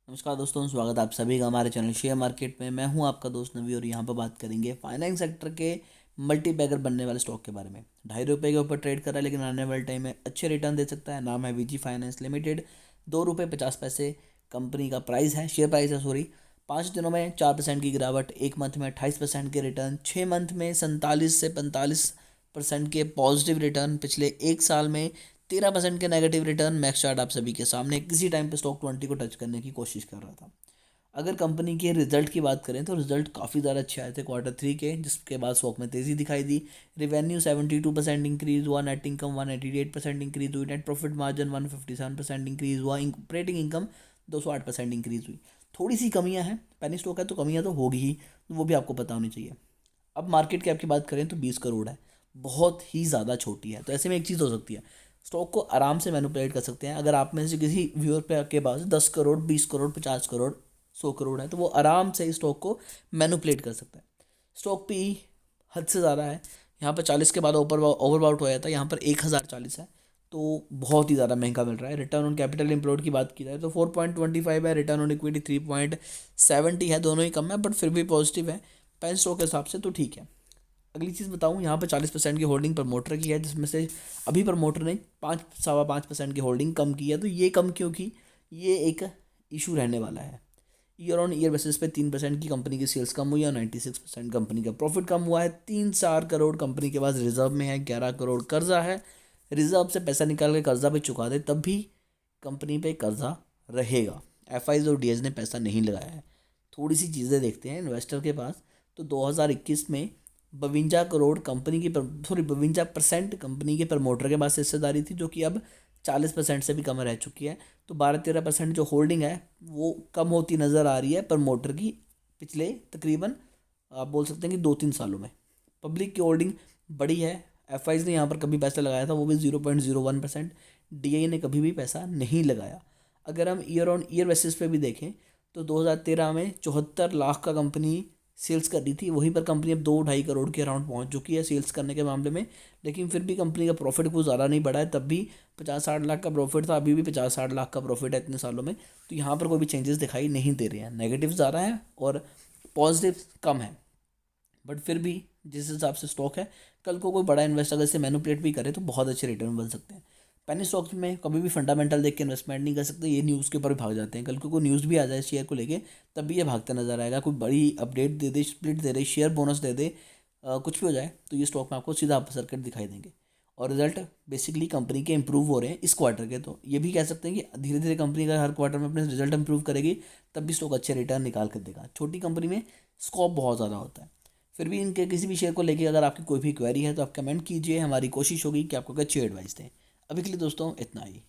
नमस्कार दोस्तों, स्वागत है आप सभी का हमारे चैनल शेयर मार्केट में। मैं हूं आपका दोस्त नवी और यहां पर बात करेंगे फाइनेंस सेक्टर के मल्टीबैगर बनने वाले स्टॉक के बारे में। ₹2.5 के ऊपर ट्रेड कर रहा है, लेकिन आने वाले टाइम में अच्छे रिटर्न दे सकता है। नाम है वीजी फाइनेंस लिमिटेड। ₹2.50 कंपनी का प्राइस है, शेयर प्राइस है सॉरी। 5 दिनों में 4% की गिरावट, एक मंथ में 28% के रिटर्न, 6 मंथ में 47 से 45% के पॉजिटिव रिटर्न, पिछले एक साल में 13% के नेगेटिव रिटर्न। मैक्स चार्ट आप सभी के सामने। किसी टाइम पे स्टॉक 20 को टच करने की कोशिश कर रहा था। अगर कंपनी के रिजल्ट की बात करें तो रिजल्ट काफ़ी ज़्यादा अच्छे आए थे Q3 के, जिसके बाद स्टॉक में तेज़ी दिखाई दी। रिवेन्यू 72% इंक्रीज हुआ, नेट इनकम 188% इंक्रीज हुई, नेट प्रॉफिट मार्जिन 157% इंक्रीज हुआ, ऑपरेटिंग इनकम 208% इंक्रीज हुई। थोड़ी सी कमियां हैं, पेनी स्टॉक है तो कमियां तो होगी ही, तो वो भी आपको पता होनी चाहिए। अब मार्केट कैप की बात करें तो 20 करोड़ है, बहुत ही ज़्यादा छोटी है। तो ऐसे में एक चीज़ हो सकती है, स्टॉक को आराम से मैनिपुलेट कर सकते हैं। अगर आप में से किसी व्यूअर पे के पास 10 करोड़, 20 करोड़, 50 करोड़, 100 करोड़ है, तो वो आराम से इस स्टॉक को मैनिपुलेट कर सकता है। स्टॉक पी हद से ज़्यादा है। यहाँ पर 40 के बाद ओवरबाउट हो जाता है, यहाँ पर 1040 है, तो बहुत ही ज़्यादा महंगा मिल रहा है। रिटर्न ऑन कैपिटल एम्प्लॉयड की बात की जाए तो 4.25 है, रिटर्न ऑन इक्विटी 3.70 है, दोनों ही कम है बट फिर भी पॉजिटिव है। पेन स्टॉक के हिसाब से तो ठीक है। अगली चीज़ बताऊँ, यहाँ पे 40% की होल्डिंग प्रमोटर की है, जिसमें से अभी प्रमोटर ने 5 सवा 5% की होल्डिंग कम की है। तो ये कम क्यों की, ये एक इशू रहने वाला है। ईयर ऑन ईयर बेसिस पे 3% की कंपनी की सेल्स कम हुई है, 96% कंपनी का प्रॉफिट कम हुआ है। 3-4 करोड़ कंपनी के पास रिजर्व में है, 11 करोड़ कर्जा है। रिजर्व से पैसा निकाल के कर्जा पे चुका दे तब भी कंपनी पे कर्जा रहेगा। एफ और डी ने पैसा नहीं लगाया है। थोड़ी सी चीज़ें देखते हैं इन्वेस्टर के पास। तो 2021 में 52 करोड़ कंपनी की, सॉरी 52% कंपनी के प्रमोटर के पास हिस्सेदारी थी, जो कि अब 40% से भी कम रह चुकी है। तो 12-13% जो होल्डिंग है वो कम होती नज़र आ रही है प्रमोटर की, पिछले तकरीबन आप बोल सकते हैं कि 2-3 सालों में। पब्लिक की होल्डिंग बड़ी है। एफ ने यहाँ पर कभी पैसा लगाया था, वो भी 0.01%। डी ने कभी भी पैसा नहीं लगाया। अगर हम ईयर ऑन ईयर बेसिस पे भी देखें तो 2013 में 74 लाख का कंपनी सेल्स कर रही थी, वहीं पर कंपनी अब 2-2.5 करोड़ के अराउंड पहुंच चुकी है सेल्स करने के मामले में। लेकिन फिर भी कंपनी का प्रॉफिट कुछ ज़्यादा नहीं बढ़ा है। तब भी 50-60 लाख का प्रॉफिट था, अभी भी 50-60 लाख का प्रॉफिट है इतने सालों में। तो यहाँ पर कोई भी चेंजेस दिखाई नहीं दे रहे हैं। नेगेटिव ज़्यादा है और पॉजिटिव कम है, बट फिर भी जिस हिसाब से स्टॉक है, कल को कोई बड़ा इन्वेस्टर अगर इसे मैनिपुलेट भी करे तो बहुत अच्छे रिटर्न बन सकते हैं। पैनी स्टॉक्स में कभी भी फंडामेंटल देख के इन्वेस्टमेंट नहीं कर सकते। ये न्यूज़ के ऊपर भी भाग जाते हैं। कल को कोई न्यूज़ भी आ जाए शेयर को लेके, तब भी ये भागता नजर आएगा। कोई बड़ी अपडेट दे दे, स्प्लिट दे दे, शेयर बोनस दे दे, कुछ भी हो जाए, तो ये स्टॉक में आपको सीधा अप सर्किट दिखाई देंगे। और रिजल्ट बेसिकली कंपनी के इंप्रूव हो रहे हैं इस क्वार्टर के, तो ये भी कह सकते हैं कि धीरे धीरे कंपनी का हर क्वार्टर में अपने रिजल्ट इंप्रूव करेगी, तब भी स्टॉक अच्छे रिटर्न निकाल कर देगा। छोटी कंपनी में स्कोप बहुत ज़्यादा होता है। फिर भी इनके किसी भी शेयर को लेके अगर आपकी कोई भी क्वेरी है तो आप कमेंट कीजिए, हमारी कोशिश होगी कि आपको अच्छी एडवाइस दें। अभी के लिए दोस्तों इतना ही।